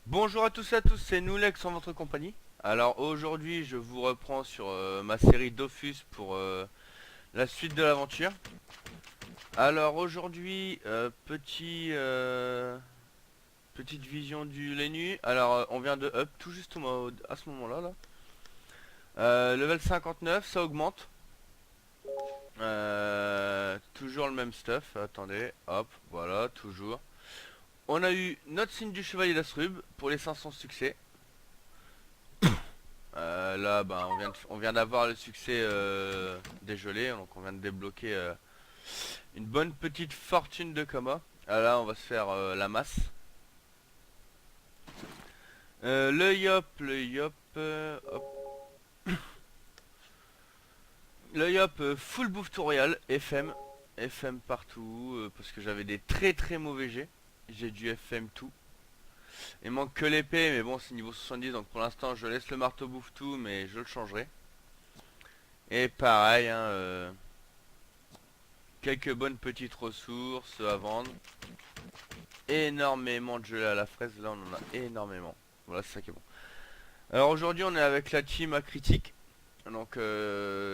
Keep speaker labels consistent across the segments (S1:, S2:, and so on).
S1: Bonjour à tous et à tous, c'est Noulex en votre compagnie. Alors aujourd'hui je vous reprends sur ma série Dofus pour la suite de l'aventure. Alors aujourd'hui petite vision du Lenu. Alors on vient de up tout juste à ce moment là. Level 59, ça augmente. Toujours le même stuff, attendez, hop, voilà, toujours. On a eu notre signe du chevalier d'Asrub pour les 500 succès. Là, ben, on vient d'avoir le succès des gelées, donc on vient de débloquer une bonne petite fortune de coma. Ah, là, on va se faire la masse. Hop. Le yop full bouffe tutorial, FM partout, parce que j'avais des très très mauvais jets. J'ai du FM tout. Il manque que l'épée, mais bon, c'est niveau 70, donc pour l'instant, je laisse le marteau bouffe tout, mais je le changerai. Et pareil, hein, quelques bonnes petites ressources à vendre. Énormément de gelée à la fraise, là on en a énormément. Voilà, c'est ça qui est bon. Alors aujourd'hui on est avec la team à critique. Donc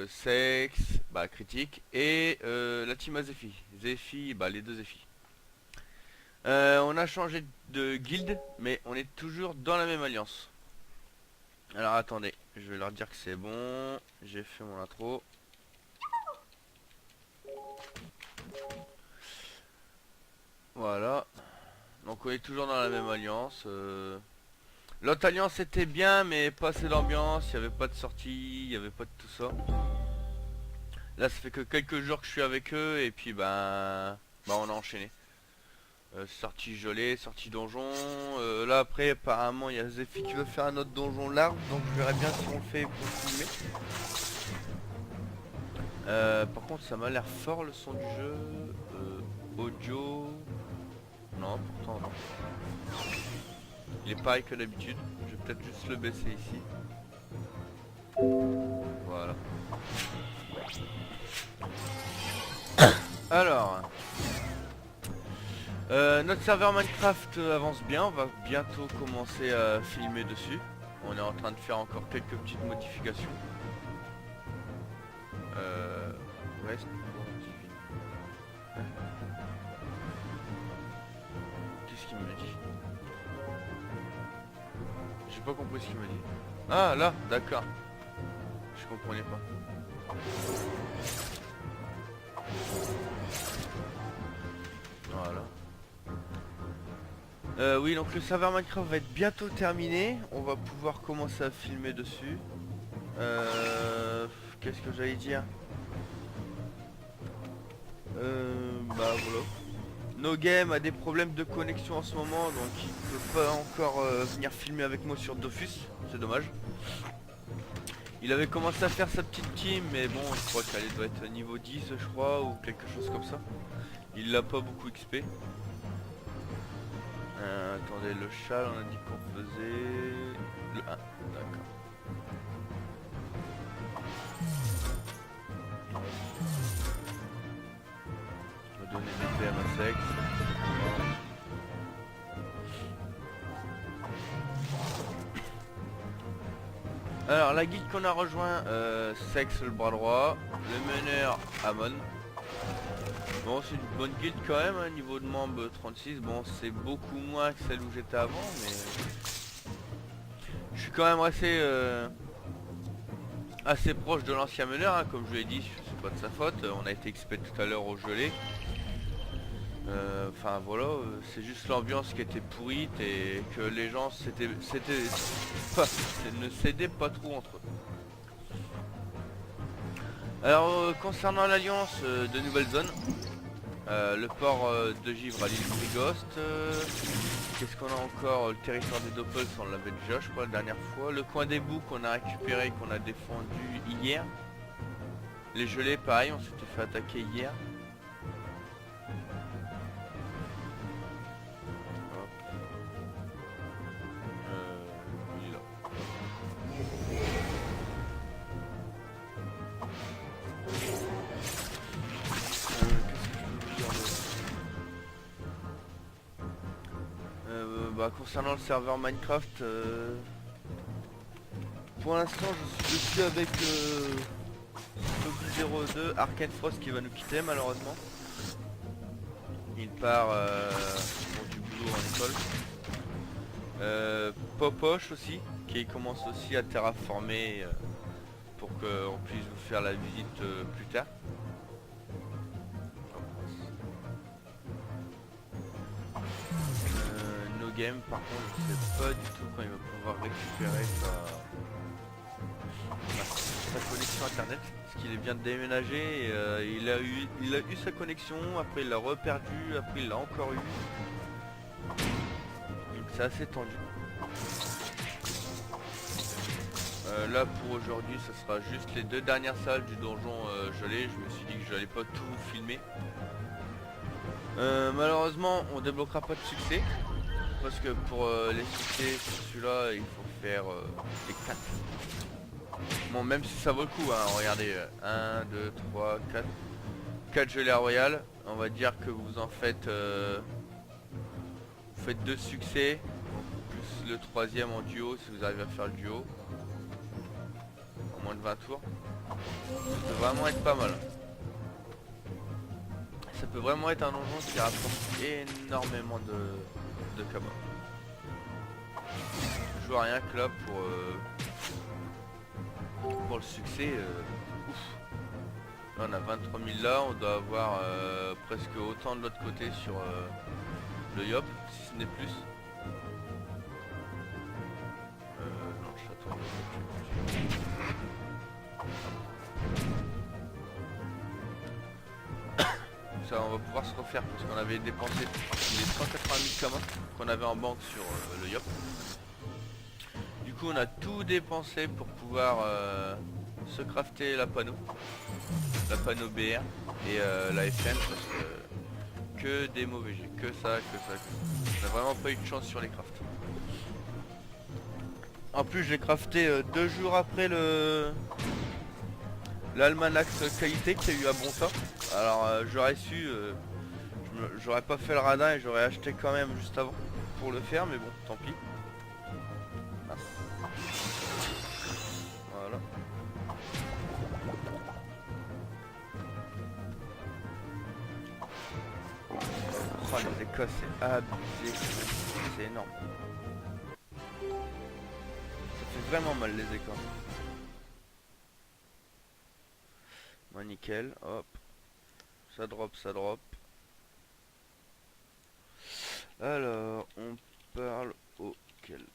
S1: Sex, bah critique. Et la team à Zephy. Zephy, bah les deux Zephy. On a changé de guilde, mais on est toujours dans la même alliance. Alors attendez, je vais leur dire que c'est bon. J'ai fait mon intro. Voilà. Donc on est toujours dans la même alliance. L'autre alliance était bien, mais pas assez d'ambiance, il n'y avait pas de sortie, il n'y avait pas de tout ça. Là ça fait que quelques jours que je suis avec eux et puis bah on a enchaîné. Sortie gelée, sortie donjon. Là après apparemment il y a Zephy qui veut faire un autre donjon large, donc je verrai bien si on le fait pour filmer. Par contre ça m'a l'air fort le son du jeu. Audio. Non, pourtant non. Il est pareil que d'habitude. Je vais peut-être juste le baisser ici. Voilà. Alors, notre serveur Minecraft avance bien. On va bientôt commencer à filmer dessus. On est en train de faire encore quelques petites modifications. Reste pour divine. Qu'est-ce qu'il me dit? J'ai pas compris ce qu'il me dit. Ah là, d'accord. Je comprenais pas. Voilà. Oui, donc le serveur Minecraft va être bientôt terminé. On va pouvoir commencer à filmer dessus. Qu'est-ce que j'allais dire? Bah voilà. No Game a des problèmes de connexion en ce moment, donc il peut pas encore venir filmer avec moi sur Dofus. C'est dommage. Il avait commencé à faire sa petite team, mais bon, je crois qu'elle doit être niveau 10, je crois, ou quelque chose comme ça. Il l'a pas beaucoup XP. Attendez, le chat, on a dit qu'on faisait le 1. D'accord. On va donner des PM à Sex. Alors, la guilde qu'on a rejoint, Sex le bras droit, le meneur Amon. Bon, c'est une bonne guilde quand même, hein, niveau de membre 36. Bon, c'est beaucoup moins que celle où j'étais avant, mais je suis quand même assez proche de l'ancien meneur, hein, comme je l'ai dit, c'est pas de sa faute. On a été XP tout à l'heure au gelé. Enfin voilà, c'est juste l'ambiance qui était pourrite et que les gens ne s'aidaient pas trop entre eux. Alors concernant l'alliance de nouvelles zones, le port de Givre à l'île Brigost, qu'est-ce qu'on a encore? Le territoire des Doppels, on l'avait déjà je crois la dernière fois. Le coin des boucs qu'on a récupéré, qu'on a défendu hier. Les gelées pareil, on s'était fait attaquer hier. Il est là. Bah concernant le serveur Minecraft, pour l'instant je suis dessus avec Toby02, Arcane Frost qui va nous quitter malheureusement. Il part pour du boulot en école. Popoche aussi, qui commence aussi à terraformer pour qu'on puisse vous faire la visite plus tard. No Game par contre je sais pas du tout quand il va pouvoir récupérer sa connexion internet, parce qu'il vient de déménager et, il a eu sa connexion, après il l'a reperdu, après il l'a encore eu. Donc c'est assez tendu. Là pour aujourd'hui ce sera juste les 2 dernières salles du donjon gelé. Je me suis dit que j'allais pas tout filmer. Malheureusement on débloquera pas de succès, parce que pour les succès sur celui-là il faut faire les 4. Bon même si ça vaut le coup hein, regardez, 1, 2, 3, 4. 4 gelées royales, on va dire que vous en faites vous faites 2 succès, plus le 3ème en duo si vous arrivez à faire le duo. En moins de 20 tours. Ça peut vraiment être pas mal. Ça peut vraiment être un donjon qui rapporte énormément de cabas. Je vois rien que là pour le succès. Ouf. Là on a 23 000 là, on doit avoir presque autant de l'autre côté sur le Yop, si ce n'est plus. Non, le château. Ça, on va pouvoir se refaire parce qu'on avait dépensé les 180 000 kamas qu'on avait en banque sur le Yop. Du coup on a tout dépensé pour pouvoir se crafter la panneau BR et la FM, parce que des mauvais jets, que ça. On a vraiment pas eu de chance sur les crafts. En plus j'ai crafté 2 jours après l'almanach qualité qu'il y a eu à Bonsa. Alors j'aurais su, j'aurais pas fait le radin et j'aurais acheté quand même juste avant pour le faire, mais bon, tant pis. Voilà. Oh les écos c'est abusé, c'est énorme. Ça fait vraiment mal les écos. Bon nickel, hop. Ça drop. Alors, on parle auquel?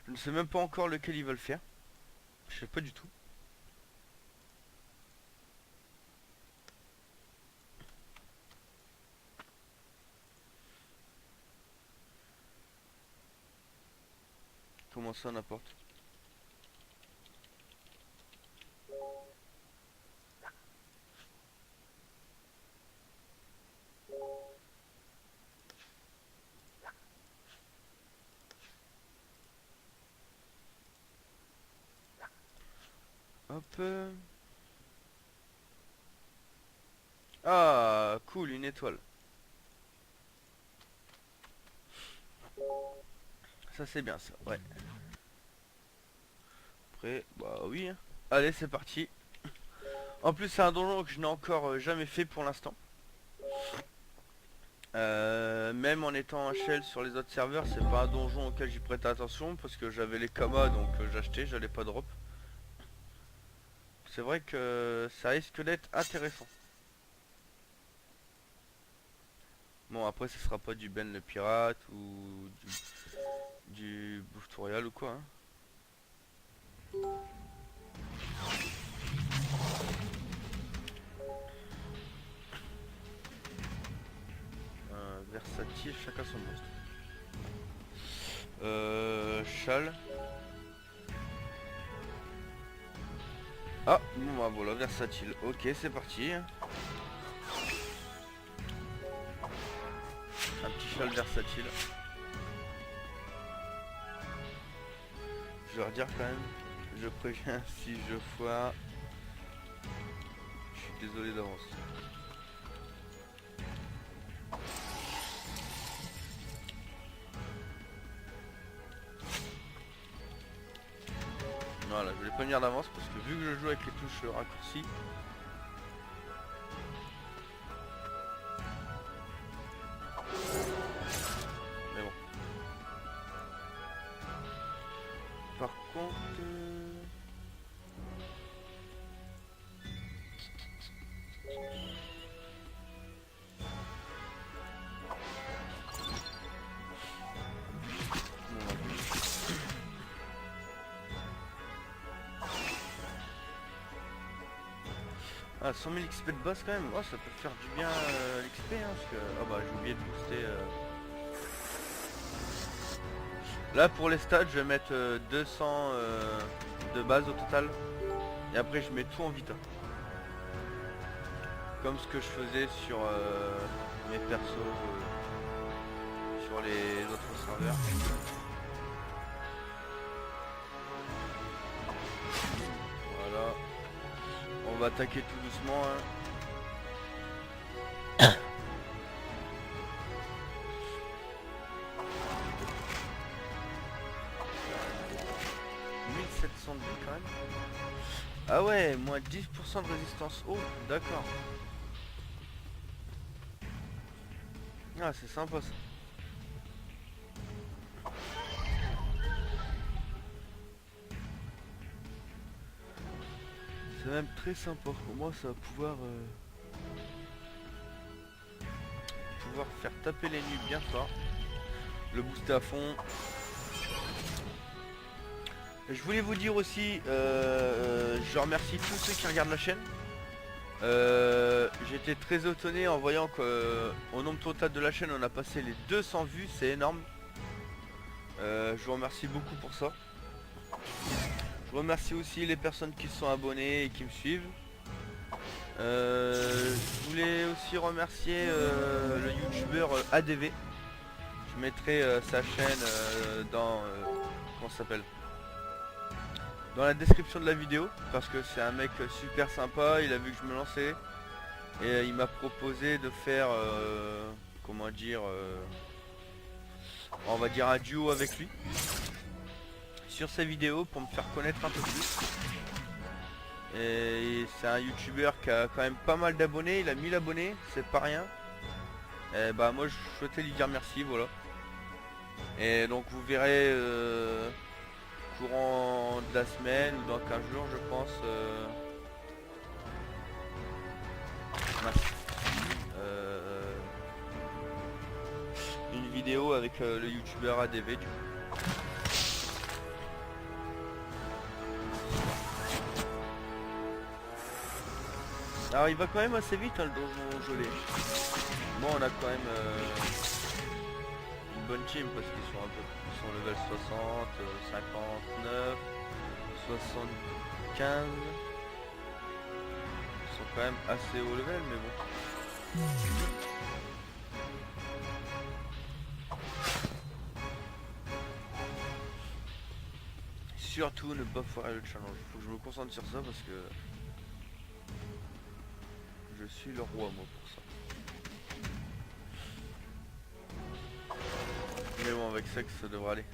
S1: Je ne sais même pas encore lequel ils veulent faire. Je sais pas du tout. Comment ça n'importe? Hop. Ah, cool, une étoile. Ça c'est bien ça, ouais. Après, bah oui. Hein. Allez, c'est parti. En plus, c'est un donjon que je n'ai encore jamais fait pour l'instant. Même en étant en shell sur les autres serveurs, c'est pas un donjon auquel j'y prêtais attention parce que j'avais les kamas, donc j'achetais, j'allais pas drop. C'est vrai que ça risque d'être intéressant. Bon après ce sera pas du Ben le pirate ou du bouffe tutorial ou quoi hein. Versatile, chacun son monstre. Châle. Ah bon bah voilà, versatile. Ok c'est parti. Un petit châle versatile. Je vais redire quand même, je préviens si je foire. Je suis désolé d'avance. Voilà, je voulais prévenir d'avance parce que vu que je joue avec les touches raccourcies. Mais bon. Par contre... Ah, 100 000 XP de boss quand même, oh, ça peut faire du bien l'XP hein, parce que... Ah bah j'ai oublié de booster... Là pour les stats je vais mettre 200 de base au total. Et après je mets tout en vita. Comme ce que je faisais sur mes persos sur les autres serveurs. Voilà. On va attaquer tout doucement hein. 1700 de vie quand même. Ah ouais, moins 10% de résistance eau, d'accord. Ah c'est sympa ça. C'est même très sympa, au moins ça va pouvoir faire taper l'ennemi bien fort. Le booster à fond. Je voulais vous dire aussi, je remercie tous ceux qui regardent la chaîne. J'étais très étonné en voyant qu'au nombre total de la chaîne on a passé les 200 vues, c'est énorme. Je vous remercie beaucoup pour ça. Je remercie aussi les personnes qui se sont abonnées et qui me suivent. Je voulais aussi remercier le youtubeur ADV. Je mettrai sa chaîne dans... comment ça s'appelle, dans la description de la vidéo, parce que c'est un mec super sympa, il a vu que je me lançais et il m'a proposé de faire comment dire on va dire un duo avec lui sur ses vidéos pour me faire connaître un peu plus. Et c'est un youtubeur qui a quand même pas mal d'abonnés, il a 1000 abonnés, c'est pas rien. Et bah moi je souhaitais lui dire merci, voilà. Et donc vous verrez courant de la semaine ou dans 15 jours je pense une vidéo avec le youtubeur ADV du coup. Alors il va quand même assez vite hein, le donjon gelé. Bon on a quand même une bonne team parce qu'ils sont ils sont level 60, 59, 75. Ils sont quand même assez haut level mais bon. Surtout ne pas foirer le challenge. Faut que je me concentre sur ça parce que je suis le roi moi pour ça. Mais bon avec ça que ça devrait aller.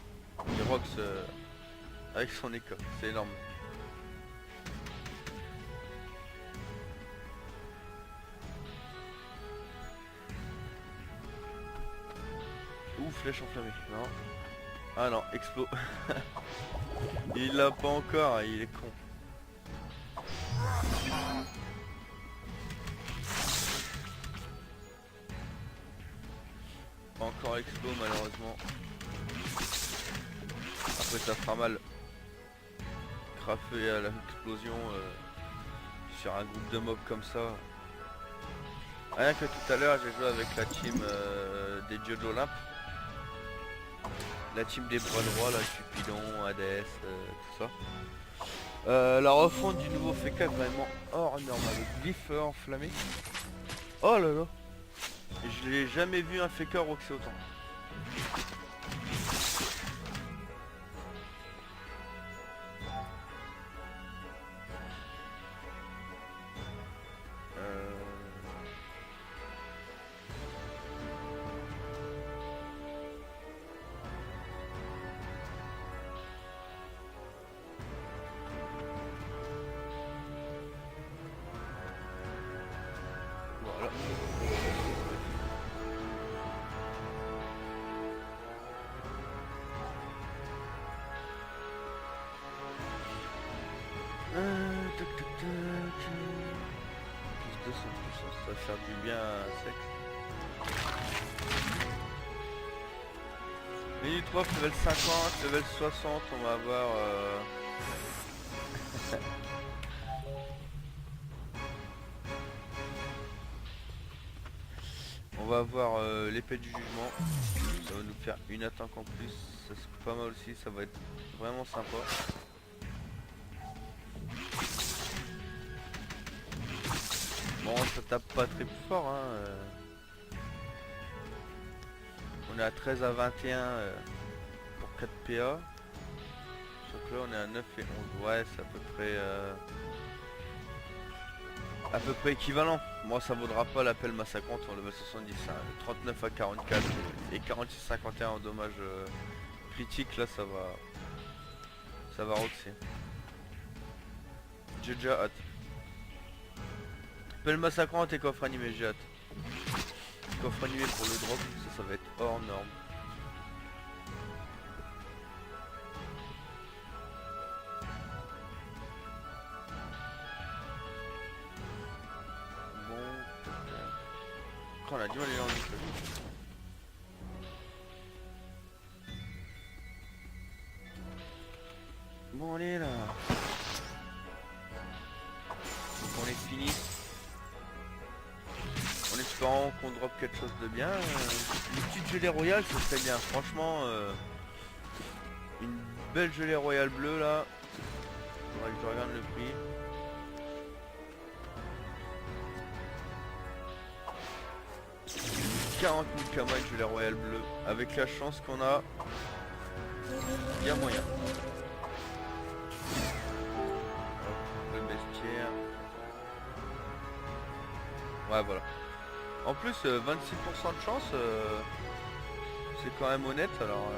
S1: Il rocks avec son école, c'est énorme. Ouh, flèche enflammée, non. Ah non, explo. Il l'a pas encore, il est con. Pas encore explo malheureusement. Après ça fera mal. Crafer à l'explosion sur un groupe de mobs comme ça. Rien que tout à l'heure j'ai joué avec la team des dieux de l'Olympe. La team des bras droits, là, Cupidon, Hadès, tout ça. La refonte du nouveau FK est vraiment hors norme avec glyphe enflammé. Oh là là. Je l'ai jamais vu un FK roxer autant. faire du bien sec. Minute 3, level 50, level 60, on va avoir... on va avoir l'épée du jugement. Ça va nous faire une attaque en plus. Ça c'est pas mal aussi, ça va être vraiment sympa. Bon, ça tape pas très fort, hein. On est à 13 à 21 pour 4 PA. Sauf que là on est à 9 et 11. Ouais, c'est à peu près équivalent. Moi ça vaudra pas l'appel massacrante en level 70, hein. 39 à 44 et 46-51 en dommage critique, là ça va roxer. J'ai déjà hâte. Appel massacrante et coffre animé, j'ai hâte. Coffre animé pour le drop, ça va être hors norme. Bon, on a du mal à aller en message. Bon allez là. Donc on est fini. En espérant qu'on drop quelque chose de bien. Une petite gelée royale, ça serait bien. Franchement, une belle gelée royale bleue là. Faudrait que je regarde le prix. « 40 000 kama de gelée royale bleue. Avec la chance qu'on a, il y a moyen. » Le bestiaire. Ouais, voilà. En plus, 26% de chance, c'est quand même honnête, alors...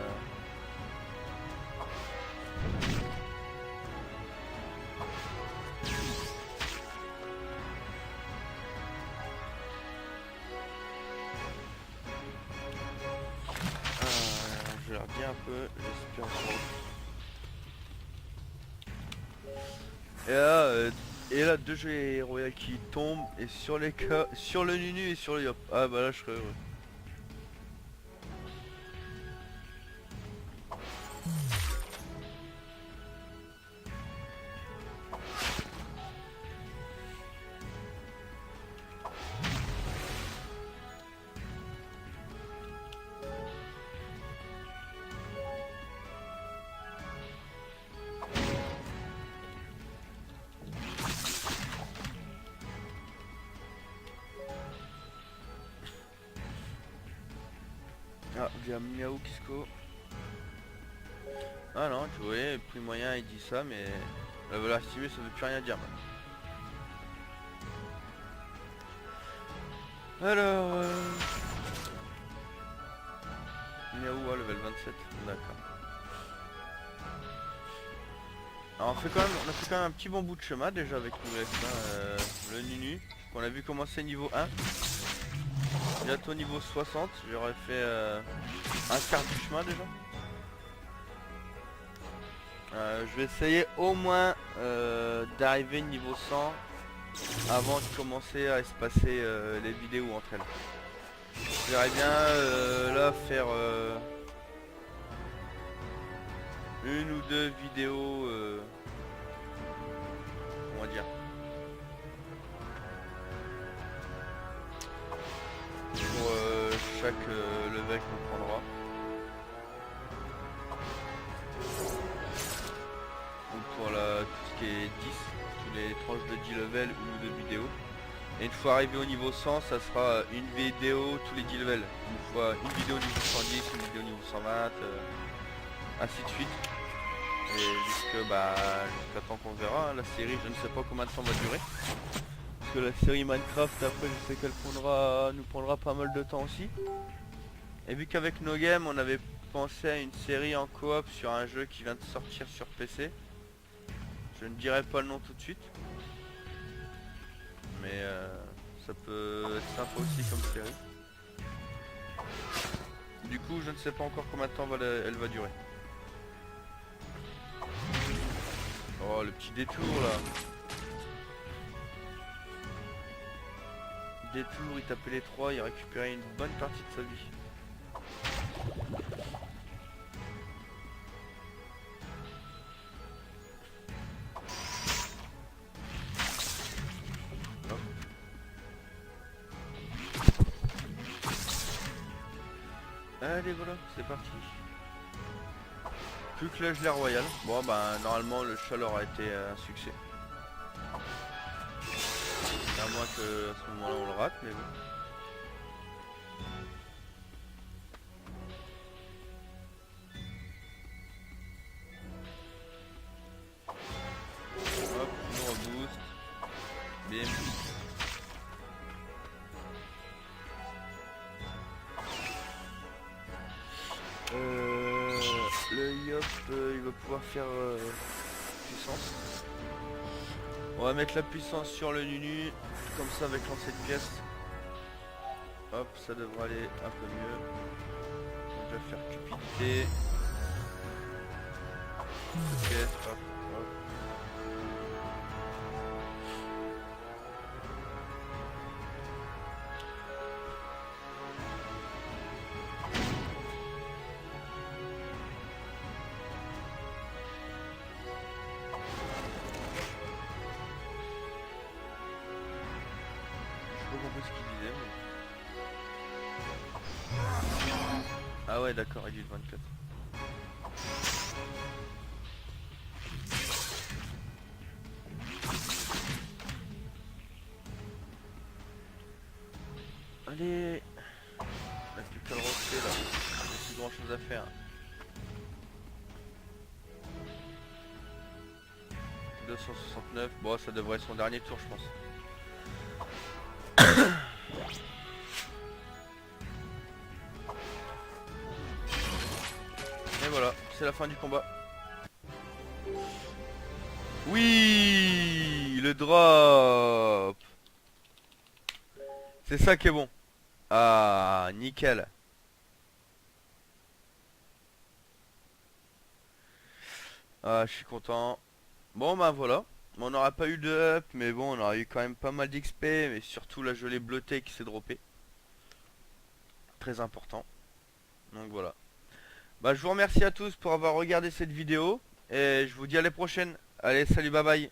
S1: je leur dis un peu, j'espère pas. Et là, deux jeux royaux qui tombent, et sur les cas, sur le Nunu et sur le Yop. Ah bah là, je serais heureux. Ah, via Miaou Kisco. Ah non, tu vois, prix moyen il dit ça, mais la valeur estimée ça veut plus rien dire maintenant. Alors, Miaou, level 27, d'accord. Alors on a fait quand même un petit bon bout de chemin déjà avec nous, le Nunu, qu'on a vu commencer niveau 1. Bientôt niveau 60, j'aurais fait un quart du chemin déjà. Je vais essayer au moins d'arriver niveau 100 avant de commencer à espacer les vidéos entre elles. J'aimerais bien là faire une ou deux vidéos, on va dire, pour chaque level qu'on prendra. Donc pour tout ce qui est 10, tous les tranches de 10 levels ou de vidéos. Et une fois arrivé au niveau 100, ça sera une vidéo tous les 10 levels. Une fois une vidéo niveau 110, une vidéo niveau 120, ainsi de suite. Et jusqu'à temps qu'on verra, hein, la série, je ne sais pas combien de temps va durer. Parce que la série Minecraft, après je sais qu'elle nous prendra pas mal de temps aussi. Et vu qu'avec No Game, on avait pensé à une série en coop sur un jeu qui vient de sortir sur PC. Je ne dirai pas le nom tout de suite. Mais ça peut être sympa aussi comme série. Du coup, je ne sais pas encore combien de temps elle va durer. Oh, le petit détour là. des tours, il tapait les 3, il récupérait une bonne partie de sa vie. Hop. Allez voilà, c'est parti. Plus que le gelée royal. Bon bah normalement le chat aura été un succès. À moins que à ce moment-là on le rate, mais bon. Hop, on reboost. Bim. Le Yop, il va pouvoir faire puissance. On va mettre la puissance sur le Nunu, comme ça avec lancer de pièce. Hop, ça devrait aller un peu mieux. On va faire cupidité. Pièce, hop, hop. J'ai pas compris ce qu'il disait, mais... Ah ouais, d'accord, il dit le 24. Allez, on a plus qu'à le refaire là, il n'y a plus grand chose à faire. 269, bon ça devrait être son dernier tour je pense. Et voilà, c'est la fin du combat. Oui, le drop. C'est ça qui est bon. Ah, nickel. Ah, je suis content. Bon, bah voilà. On n'aura pas eu de up, mais bon, on aura eu quand même pas mal d'XP. Mais surtout la gelée bleutée qui s'est droppée. Très important. Donc voilà. Bah, je vous remercie à tous pour avoir regardé cette vidéo. Et je vous dis à la prochaine. Allez, salut, bye bye.